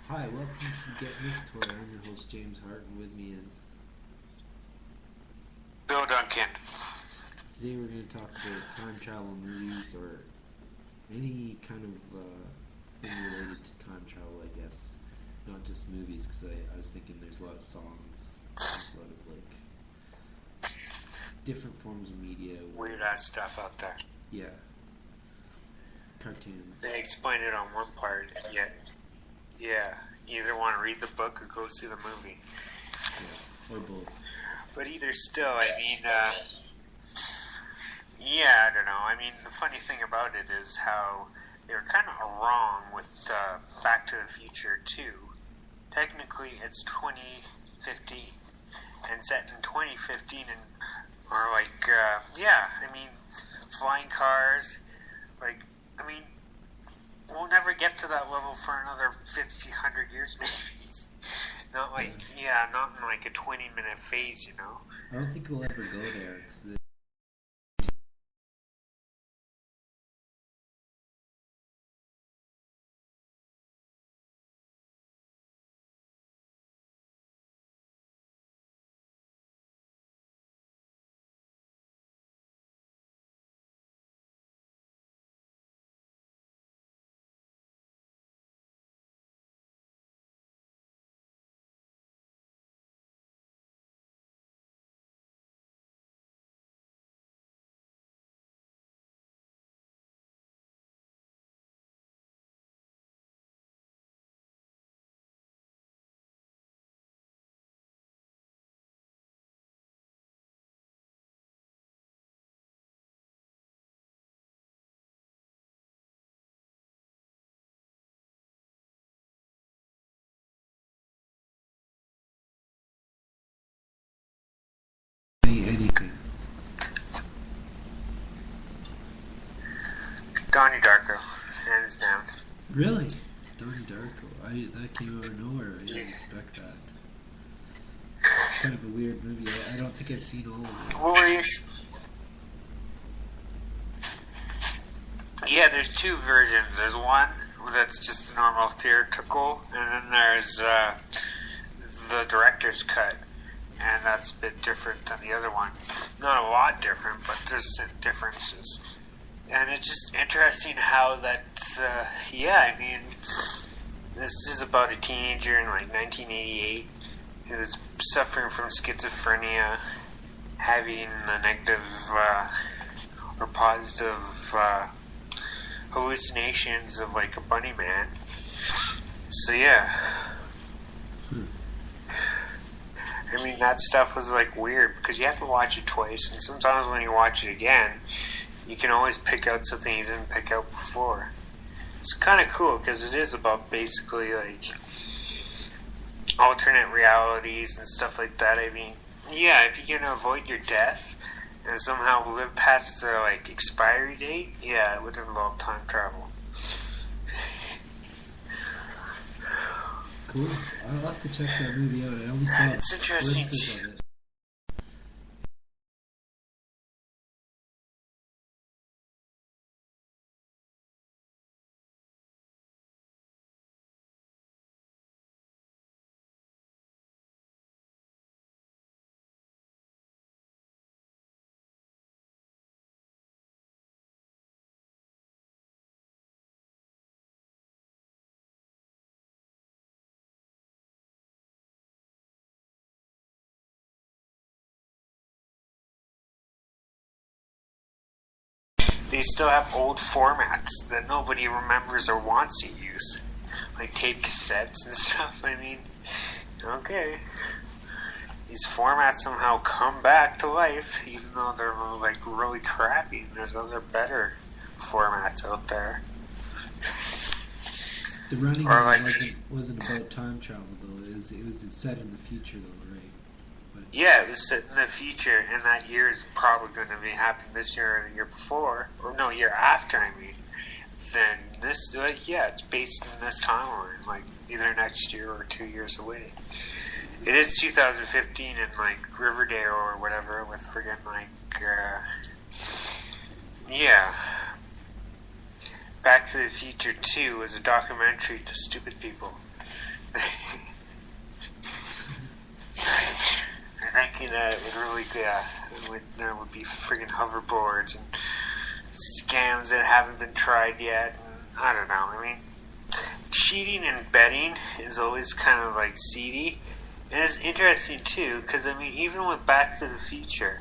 Hi, welcome to Get This Tour. I'm your host James Hart, and with me is Bill Duncan. today we're going to talk about time travel movies or any kind of thing related to time travel, I guess. Not just movies, because I was thinking there's a lot of songs, there's a lot of different forms of media. Weird ass stuff out there. Yeah. Cartoons. They explain it on one part, yet, yeah, you either want to read the book or go see the movie. Yeah, or both. But either still, I mean, yeah, I don't know. I mean, the funny thing about it is how they were kind of wrong with Back to the Future 2. Technically, it's 2015, and set in 2015, and or yeah, I mean, flying cars, I mean, we'll never get to that level for another 50, 100 years, maybe. Not in like a 20-minute phase, you know? I don't think we'll ever go there. Anything. Donnie Darko, hands down. Really? Donnie Darko. That came out of nowhere. I didn't expect that. It's kind of a weird movie. I don't think I've seen all of it. What were you Yeah, there's two versions. There's one that's just a normal theatrical, and then there's the director's cut, and that's a bit different than the other one. Not a lot different, but there's differences. And it's just interesting how that, yeah, I mean, this is about a teenager in like 1988 who's suffering from schizophrenia, having a negative or positive hallucinations of like a bunny man. So yeah. I mean, that stuff was like weird because you have to watch it twice, and sometimes when you watch it again, you can always pick out something you didn't pick out before. It's kind of cool because it is about basically like alternate realities and stuff like that. I mean, yeah, if you can avoid your death and somehow live past the like expiry date, yeah, it would involve time travel. Cool. I'll have to check that movie out. I only saw It's interesting glimpses too. of it. They still have old formats that nobody remembers or wants to use, like tape cassettes and stuff. I mean, okay. These formats somehow come back to life, even though they're like really crappy. There's other better formats out there. The running Or Man like- wasn't about time travel though. It was set in the future though, right? But Yeah, it was set in the future, and that year is probably going to be happening this year or the year before, or no, year after. I mean, then this, yeah, it's based in this timeline, like either next year or 2 years away. It is 2015 in like Riverdale or whatever with friggin' like, yeah. Back to the Future 2 is a documentary to stupid people. I'm thinking that it would really, there would be friggin' hoverboards and scams that haven't been tried yet. And I don't know. I mean, cheating and betting is always kind of like seedy. And it's interesting too, because I mean, even with Back to the Future,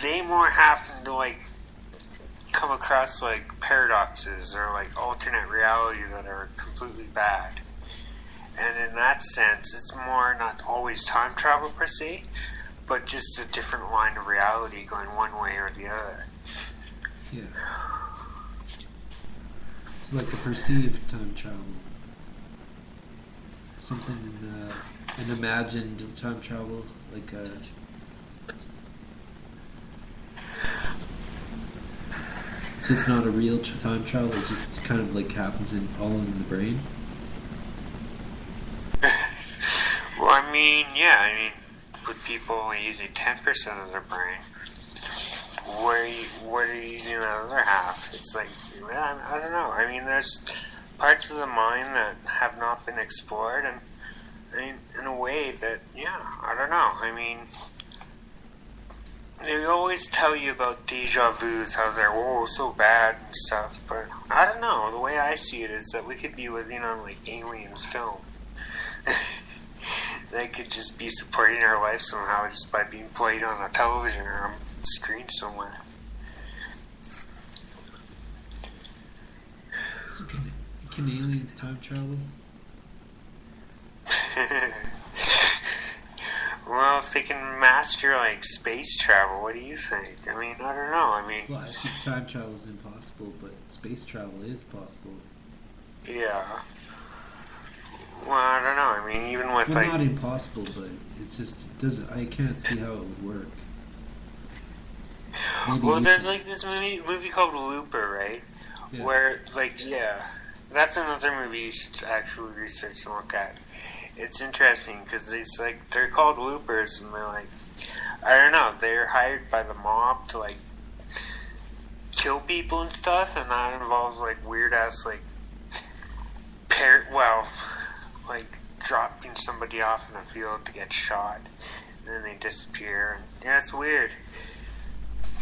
they more happen to like come across like paradoxes or like alternate reality that are completely bad. And in that sense, it's more not always time travel per se, but just a different line of reality going one way or the other. Yeah. It's like a perceived time travel. Something, an imagined time travel, like a... So it's not a real time travel, it just kind of like happens all in the brain? Well, I mean, with people using 10% of their brain, what are you using the other half? It's like, I don't know. I mean, there's parts of the mind that have not been explored, and I mean, in a way that, I don't know. I mean, they always tell you about deja vus, how they're so bad and stuff, but I don't know. The way I see it is that we could be living on like Aliens film. They could just be supporting our life somehow just by being played on a television or on a screen somewhere. So can aliens time travel? Well, if they can master like space travel, what do you think? I mean, I don't know. I mean, well, I think time travel is impossible, but space travel is possible. Yeah. Well, I don't know. I mean, even with not impossible, but it's just it doesn't. I can't see how it would work. Well, there's like this movie called Looper, right? Yeah. Where that's another movie you should actually research and look at. It's interesting because they're called loopers, and they're like, I don't know, they're hired by the mob to like kill people and stuff, and that involves like weird ass like like dropping somebody off in the field to get shot, and then they disappear. And it's weird.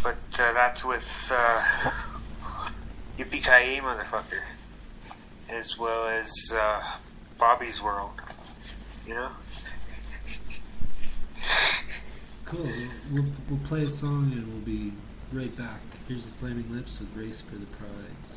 But that's with Yippee-ki-yay, motherfucker, as well as Bobby's World. You know? Cool. We'll play a song and we'll be right back. Here's the Flaming Lips with Race for the Prize.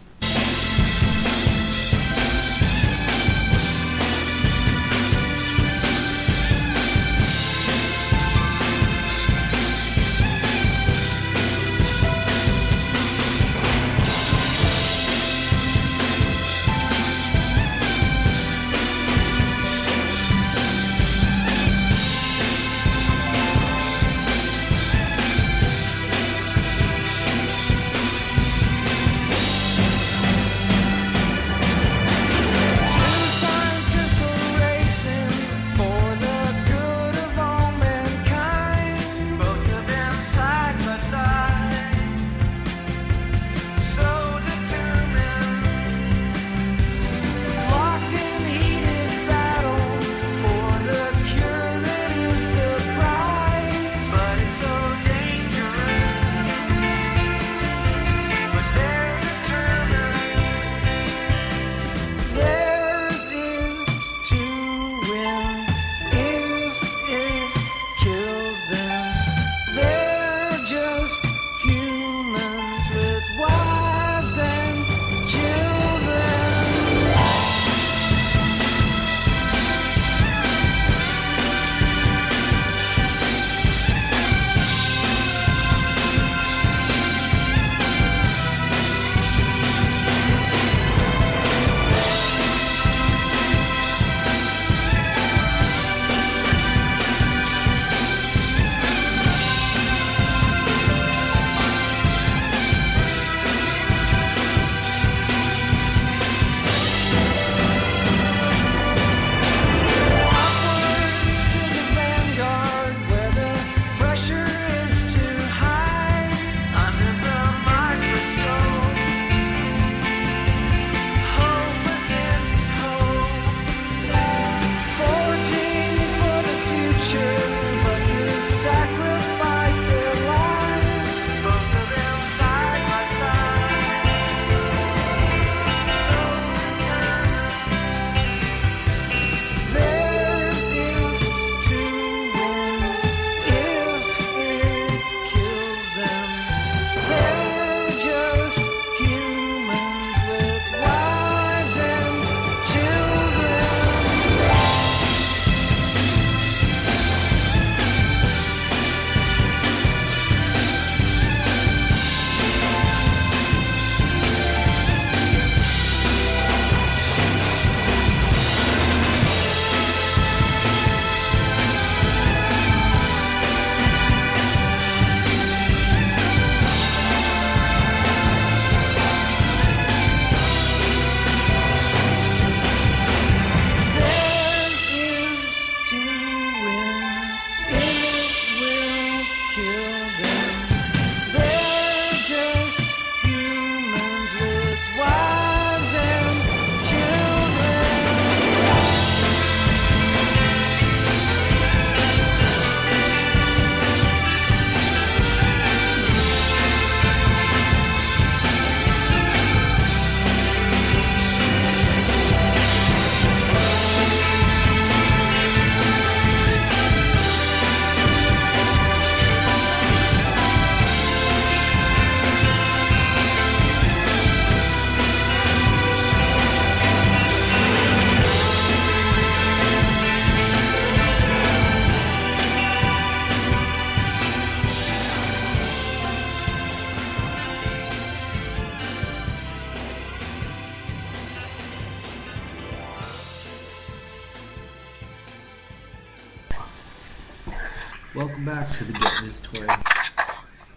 Welcome back to the Get News Toy.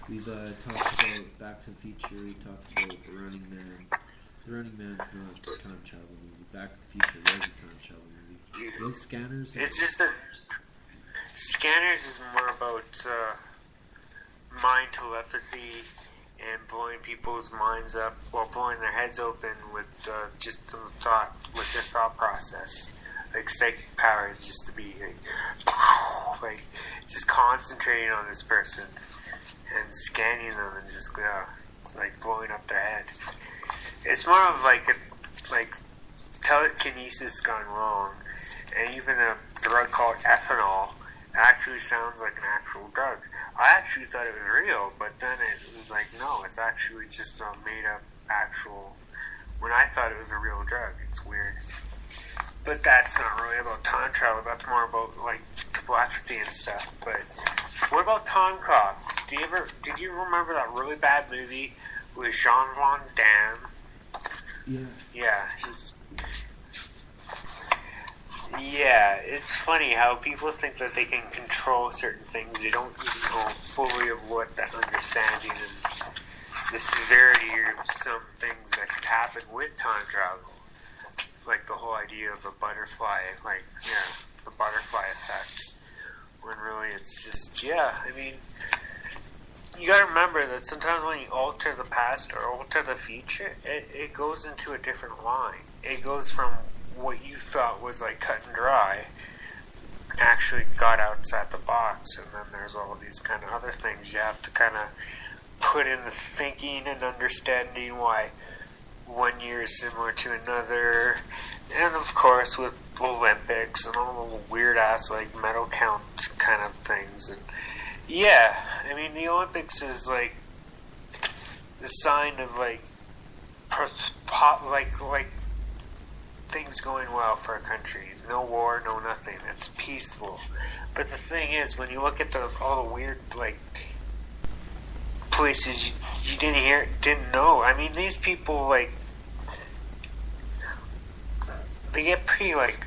We've talked about Back to the Future. We talked about The Running Man. The Running Man's not a time travel movie. Back to the Future was a time travel movie. Those Scanners. It's just that Scanners is more about mind telepathy and blowing people's minds up, well, blowing their heads open with just some thought, with their thought process. Like psychic powers, just to be like just concentrating on this person and scanning them and just it's like blowing up their head. It's more of like telekinesis gone wrong, and even a drug called ethanol actually sounds like an actual drug. I actually thought it was real, but then it was like, no, it's actually just a made up actual. When I thought it was a real drug, it's weird. But that's not really about time travel. That's more about like telepathy and stuff. But what about Time Cop? Did you remember that really bad movie with Jean Van Damme? Yeah. Yeah, it's funny how people think that they can control certain things. They don't even know fully of what the understanding and the severity of some things that could happen with time travel. Like the whole idea of the butterfly, the butterfly effect. When really it's just, I mean, you gotta remember that sometimes when you alter the past or alter the future, it goes into a different line. It goes from what you thought was like cut and dry, actually got outside the box, and then there's all these kind of other things you have to kind of put in the thinking and understanding why one year is similar to another, and of course with Olympics and all the weird ass like medal count kind of things. And I mean the Olympics is like the sign of like things going well for a country. No war, no nothing. It's peaceful. But the thing is, when you look at all the weird like places you didn't know. I mean, these people like they get pretty like